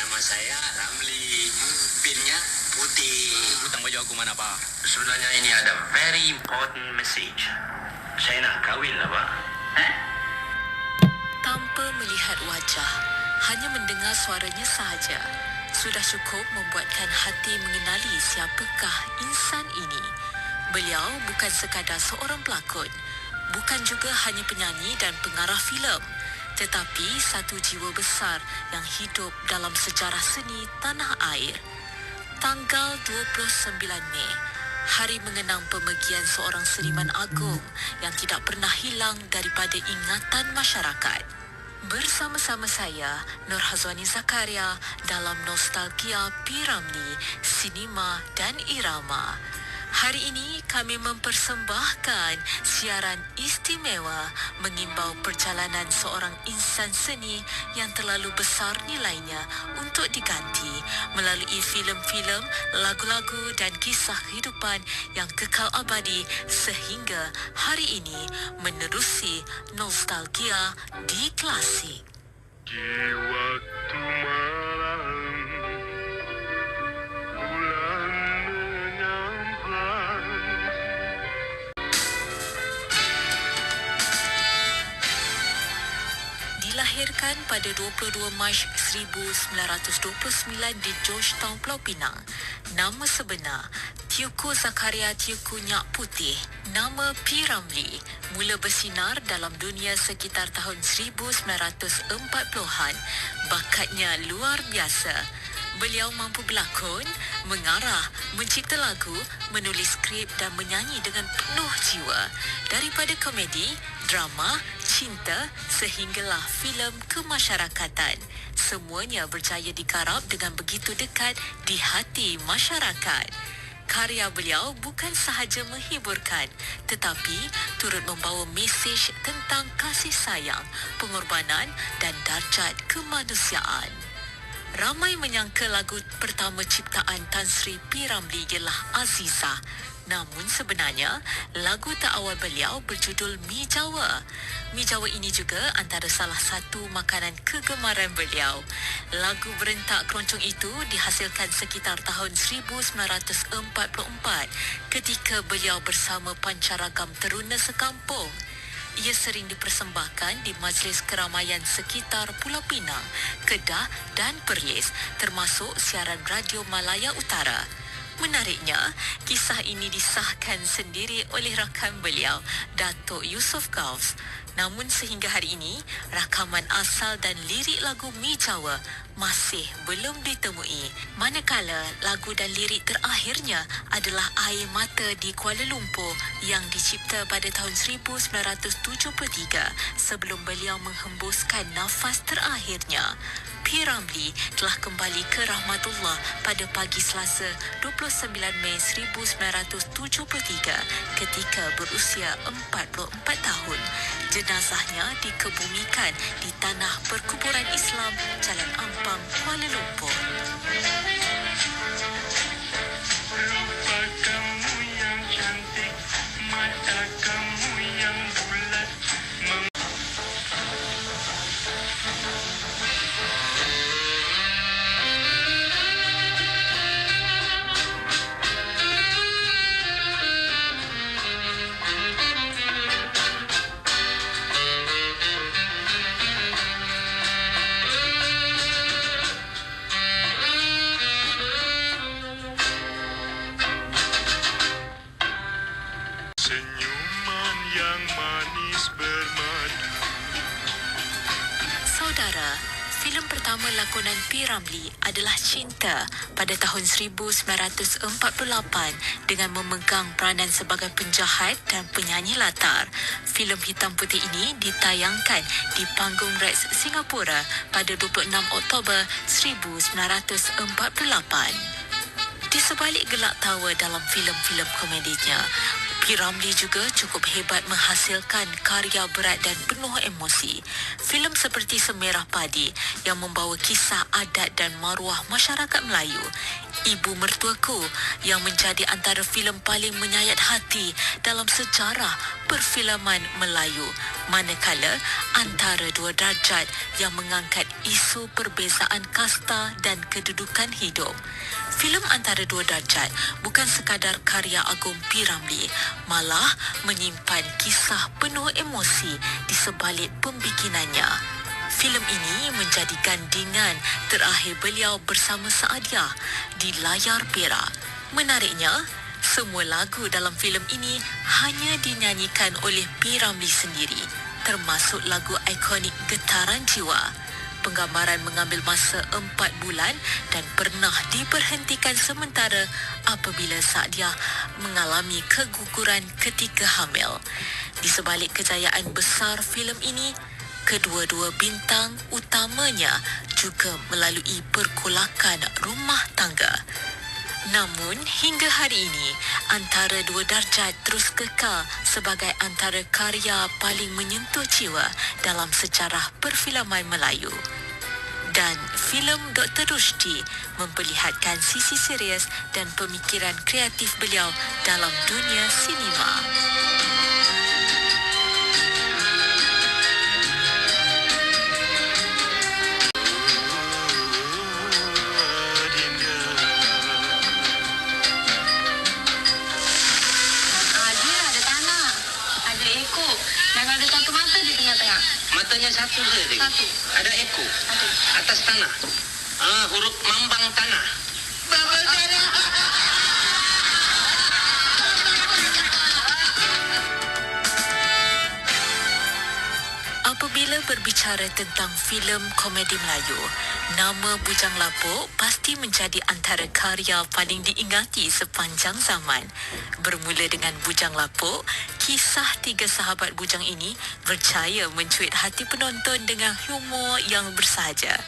Nama saya Ramli. Pinnya putih. Hutang baju aku mana, Pak? Sebenarnya ini ada very important message. Saya nak kahwin lah, Pak. Tanpa melihat wajah, hanya mendengar suaranya sahaja, sudah cukup membuatkan hati mengenali siapakah insan ini. Beliau bukan sekadar seorang pelakon, bukan juga hanya penyanyi dan pengarah filem, tetapi satu jiwa besar yang hidup dalam sejarah seni tanah air. Tanggal 29 Mei, hari mengenang pemergian seorang seniman agung yang tidak pernah hilang daripada ingatan masyarakat. Bersama-sama saya, Nur Hazwani Zakaria, dalam Nostalgia P. Ramlee, Sinema dan Irama. Hari ini kami mempersembahkan siaran istimewa mengimbau perjalanan seorang insan seni yang terlalu besar nilainya untuk diganti melalui filem-filem, lagu-lagu dan kisah kehidupan yang kekal abadi sehingga hari ini menerusi nostalgia di klasik. Di waktu malam bulan menyampai. Dilahirkan pada 22 Mac 1929 di Georgetown, Pulau Pinang. Nama sebenar Teuku Zakaria Teuku Nyak Putih. Nama P. Ramlee mula bersinar dalam dunia sekitar tahun 1940-an. Bakatnya luar biasa. Beliau mampu berlakon, mengarah, mencipta lagu, menulis skrip dan menyanyi dengan penuh jiwa. Daripada komedi, drama, cinta sehinggalah filem kemasyarakatan. Semuanya berjaya digarap dengan begitu dekat di hati masyarakat. Karya beliau bukan sahaja menghiburkan, tetapi turut membawa mesej tentang kasih sayang, pengorbanan dan darjat kemanusiaan. Ramai menyangka lagu pertama ciptaan Tan Sri P. Ramlee ialah Azizah. Namun sebenarnya, lagu terawal beliau berjudul Mi Jawa. Mi Jawa ini juga antara salah satu makanan kegemaran beliau. Lagu berentak keroncong itu dihasilkan sekitar tahun 1944 ketika beliau bersama pancaragam teruna sekampung. Ia sering dipersembahkan di majlis keramaian sekitar Pulau Pinang, Kedah dan Perlis, termasuk siaran Radio Malaya Utara. Menariknya, kisah ini disahkan sendiri oleh rakan beliau, Datuk Yusof Gauss. Namun sehingga hari ini, rakaman asal dan lirik lagu Mi Jawa masih belum ditemui. Manakala lagu dan lirik terakhirnya adalah Air Mata di Kuala Lumpur yang dicipta pada tahun 1973 sebelum beliau menghembuskan nafas terakhirnya. P. Ramlee telah kembali ke rahmatullah pada pagi Selasa 29 Mei 1973 ketika berusia 44 tahun. Jenazahnya dikebumikan di Tanah Perkuburan Islam Jalan Ampang, Kuala Lumpur. Rupa kamu yang cantik, mata kamu yang bulat. Senyuman yang manis bermadu. Saudara, filem pertama lakonan P. Ramlee adalah Cinta pada tahun 1948 dengan memegang peranan sebagai penjahat dan penyanyi latar. Filem hitam putih ini ditayangkan di panggung Rex Singapura pada 26 Oktober 1948. Di sebalik gelak tawa dalam filem-filem komedinya, P. Ramlee juga cukup hebat menghasilkan karya berat dan penuh emosi. Filem seperti Semerah Padi yang membawa kisah adat dan maruah masyarakat Melayu. Ibu Mertuaku yang menjadi antara filem paling menyayat hati dalam sejarah perfilman Melayu. Manakala Antara Dua Darjat yang mengangkat isu perbezaan kasta dan kedudukan hidup. Filem Antara Dua Darjat bukan sekadar karya Agung P. Ramlee, malah menyimpan kisah penuh emosi di sebalik pembikinannya. Filem ini menjadi gandingan terakhir beliau bersama Saadia di layar perak. Menariknya, semua lagu dalam filem ini hanya dinyanyikan oleh P. Ramlee sendiri, termasuk lagu ikonik Getaran Jiwa. Penggambaran mengambil masa 4 bulan dan pernah diberhentikan sementara apabila Saadia mengalami keguguran ketika hamil. Di sebalik kejayaan besar filem ini, kedua-dua bintang utamanya juga melalui perkolakan rumah tangga. Namun, hingga hari ini, Antara Dua Darjat terus kekal sebagai antara karya paling menyentuh jiwa dalam sejarah perfilman Melayu. Dan filem Dr. Rushdie memperlihatkan sisi serius dan pemikiran kreatif beliau dalam dunia sinema. Dia ada tanah, ada ekor dan ada satu mata di tengah-tengah. Matanya satu saja. Satu. Ada ekor. Ada. Atas tanah. Huruf mambang tanah. Baba tanah. Apabila berbicara tentang filem komedi Melayu, nama Bujang Lapuk pasti menjadi antara karya paling diingati sepanjang zaman. Bermula dengan Bujang Lapuk, kisah tiga sahabat bujang ini berjaya mencuit hati penonton dengan humor yang bersahaja.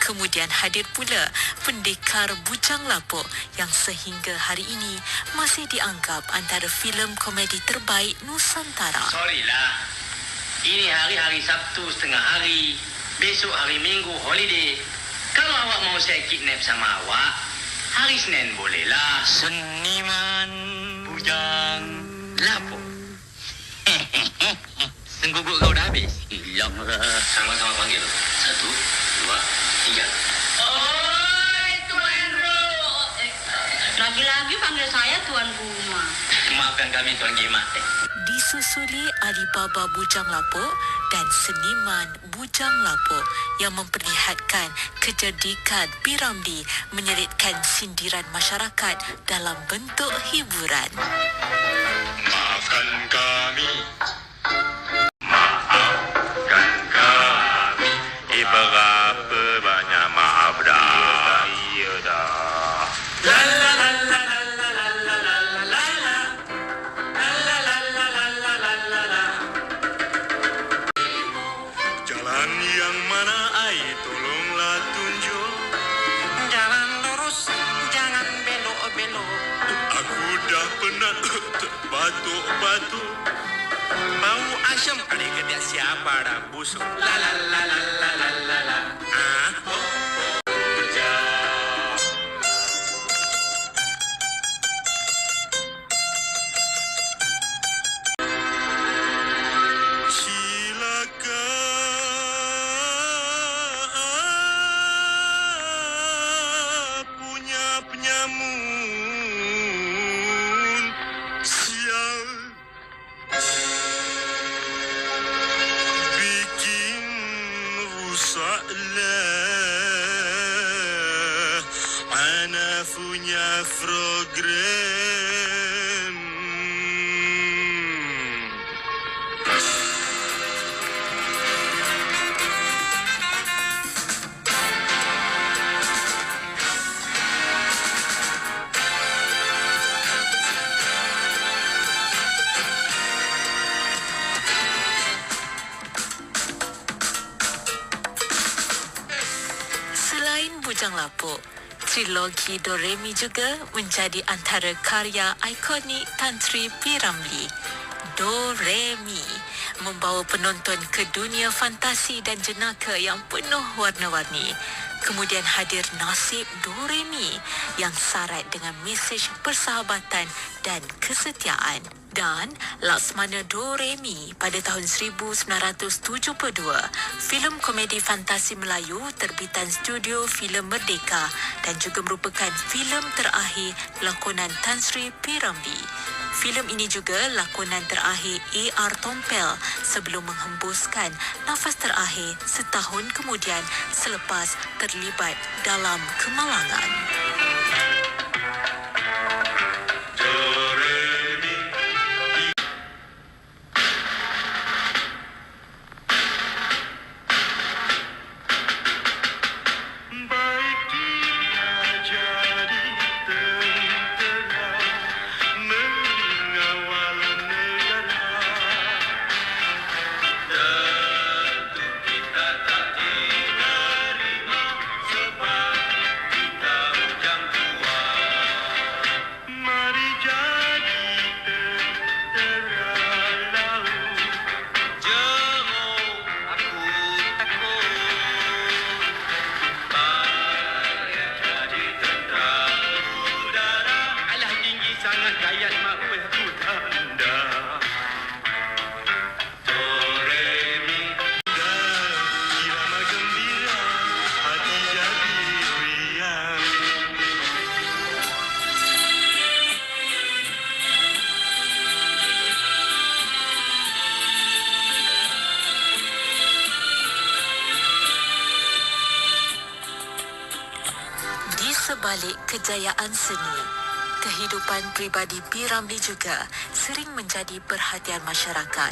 Kemudian hadir pula Pendekar Bujang Lapuk yang sehingga hari ini masih dianggap antara filem komedi terbaik Nusantara. Sorry lah. Ini hari Sabtu setengah hari. Besok hari Minggu holiday. Kalau awak mau saya kidnap sama awak, hari Senin bolehlah. Seniman Bujang Lapuk. Sengguguk kau dah habis? Hilanglah. Sama-sama panggil. 1, 2, 3. Oi, Tuan Ro. Lagi-lagi panggil saya Tuan Rumah. Maafkan kami Tuan Gimat. Disusuli Alibaba Bujang Lapuk dan Seniman Bujang Lapuk yang memperlihatkan kecerdikan P. Ramlee menyelitkan sindiran masyarakat dalam bentuk hiburan. Maafkan kami. Maafkan kami. Berapa banyak maaf dah. Ya dah. La la la la la la la la la la la. La la la la la la la la. Jalan yang mana ai tolonglah tunjuk. Jalan lurus, jangan belok-belok. Aku dah penat terbatuk-batuk. Bau asam kali ketiak siapa dah busuk. La la la la la la la la. Penyamun sial bikin rusaklah ana punya program. Selain Bujang Lapuk, trilogi Doremi juga menjadi antara karya ikonik Tan Sri P. Ramlee. Doremi membawa penonton ke dunia fantasi dan jenaka yang penuh warna-warni. Kemudian hadir Nasib Doremi yang syarat dengan mesej persahabatan dan kesetiaan. Dan Laksmana Doremi pada tahun 1972, filem komedi fantasi Melayu terbitan Studio Filem Merdeka dan juga merupakan filem terakhir lakonan Tan Sri P. Ramlee. Filem ini juga lakonan terakhir A.R. Tompel sebelum menghembuskan nafas terakhir setahun kemudian selepas terlibat dalam kemalangan. Sebalik kejayaan seni, kehidupan pribadi P. Ramlee juga sering menjadi perhatian masyarakat.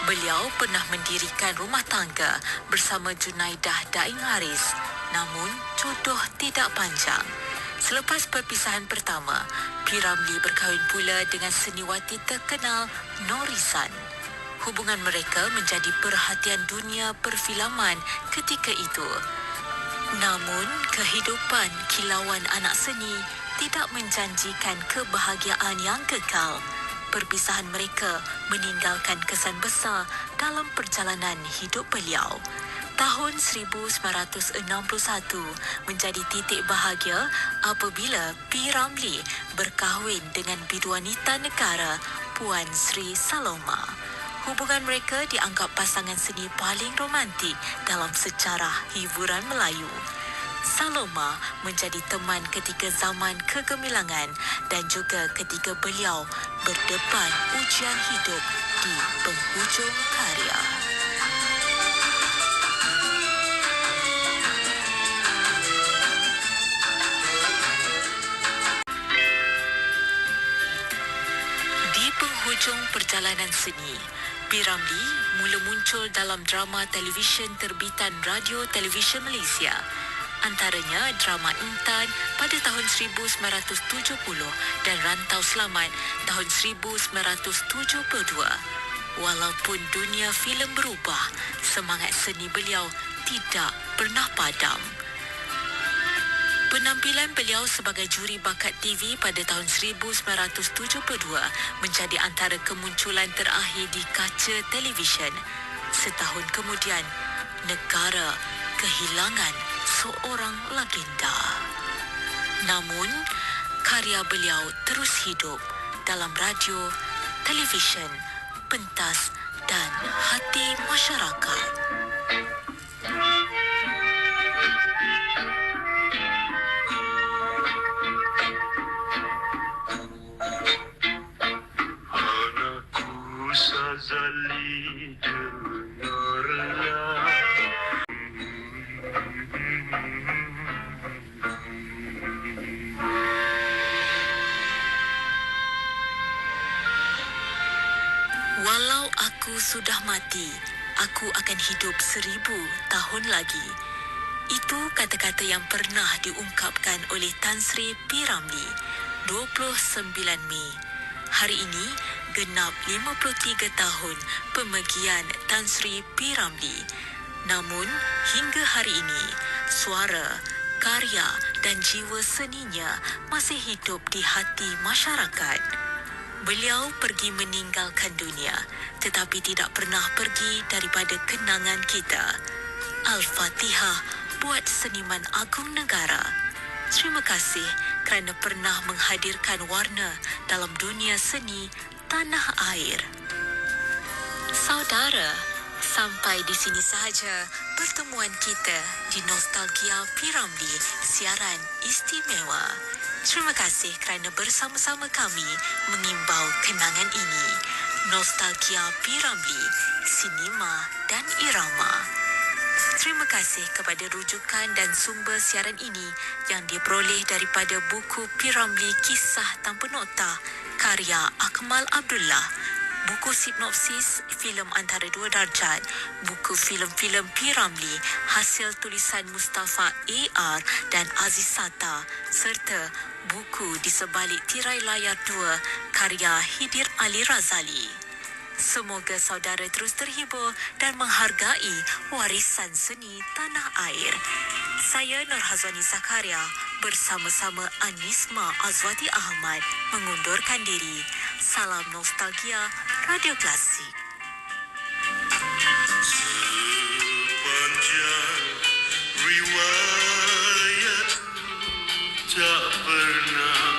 Beliau pernah mendirikan rumah tangga bersama Junaidah Daing Haris, namun jodoh tidak panjang. Selepas perpisahan pertama, P. Ramlee berkahwin pula dengan seniwati terkenal Norisan. Hubungan mereka menjadi perhatian dunia perfilman ketika itu. Namun, kehidupan kilauan anak seni tidak menjanjikan kebahagiaan yang kekal. Perpisahan mereka meninggalkan kesan besar dalam perjalanan hidup beliau. Tahun 1961 menjadi titik bahagia apabila P. Ramlee berkahwin dengan biduanita negara Puan Sri Saloma. Hubungan mereka dianggap pasangan seni paling romantik dalam sejarah hiburan Melayu. Saloma menjadi teman ketika zaman kegemilangan dan juga ketika beliau berdepan ujian hidup di penghujung karya. Di penghujung perjalanan seni, P. Ramlee mula muncul dalam drama televisyen terbitan Radio Televisyen Malaysia. Antaranya drama Intan pada tahun 1970 dan Rantau Selamat tahun 1972. Walaupun dunia filem berubah, semangat seni beliau tidak pernah padam. Penampilan beliau sebagai juri bakat TV pada tahun 1972 menjadi antara kemunculan terakhir di kaca televisyen. Setahun kemudian, negara kehilangan seorang legenda. Namun, karya beliau terus hidup dalam radio, televisyen, pentas dan hati masyarakat. Sazali dengarlah. Walau aku sudah mati, aku akan hidup 1000 tahun lagi. Itu kata-kata yang pernah diungkapkan oleh Tan Sri P. Ramlee 29 Mei. Hari ini genap 53 tahun pemergian Tan Sri P. Ramlee. Namun, hingga hari ini, suara, karya dan jiwa seninya masih hidup di hati masyarakat. Beliau pergi meninggalkan dunia, tetapi tidak pernah pergi daripada kenangan kita. Al-Fatihah buat seniman agung negara. Terima kasih kerana pernah menghadirkan warna dalam dunia seni tanah air. Saudara, sampai di sini sahaja pertemuan kita di Nostalgia P.Ramlee, siaran istimewa. Terima kasih kerana bersama-sama kami mengimbau kenangan ini. Nostalgia P.Ramlee, sinema dan irama. Terima kasih kepada rujukan dan sumber siaran ini yang diperoleh daripada buku P.Ramlee Kisah Tanpa Nota karya Akmal Abdullah, buku sinopsis filem Antara Dua Darjat, buku filem-filem P.Ramlee hasil tulisan Mustafa A.R. dan Aziz Sata, serta buku Di Sebalik Tirai Layar 2 karya Hidir Ali Razali. Semoga saudara terus terhibur dan menghargai warisan seni tanah air. Saya Nur Hazwani Zakaria bersama-sama Anisma Azwati Ahmad mengundurkan diri. Salam nostalgia Radio Klasik. Sepanjang riwayat tak pernah